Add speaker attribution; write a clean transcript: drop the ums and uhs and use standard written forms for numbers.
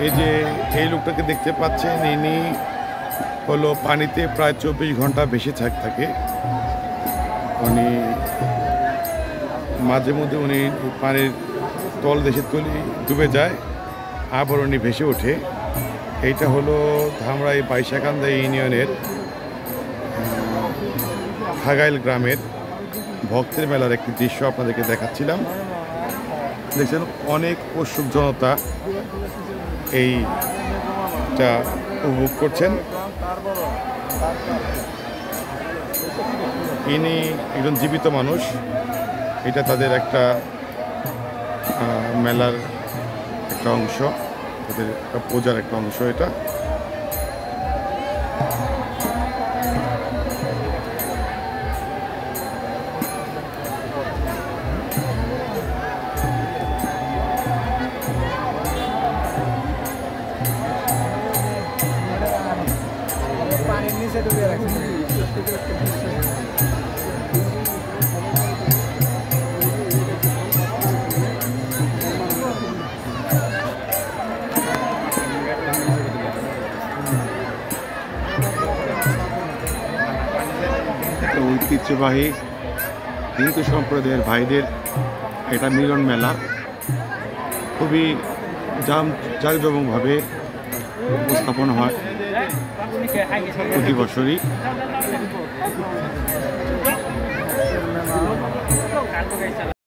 Speaker 1: এই যে এই লোকটাকে দেখতে পাচ্ছেন, ইনি হলো পানিতে প্রায় 24 ঘন্টা বেশি থাকে। উনি মাঝে মধ্যে উনি পানির তল দেশে ডুবে যায়, আবার উনি ভেসে ওঠে। এইটা হলো ধামরাই বাইশাকান্দা ইউনিয়নের হাগাইল গ্রামের ভক্তের মেলার একটি দৃশ্য আপনাদেরকে দেখাচ্ছিলাম। দেখছেন অনেক উৎসুক জনতা এইটা উপভোগ করছেন। ইনি একজন জীবিত মানুষ, এটা তাদের একটা মেলার একটা অংশ, তাদের একটা পূজার একটা অংশ এটা। ঐতিহ্যবাহী হিন্দু সম্প্রদায়ের ভাইদের এটা মিলন মেলা খুবই জাঁকজমকভাবে উপস্থাপন হয় প্রতি বছরই।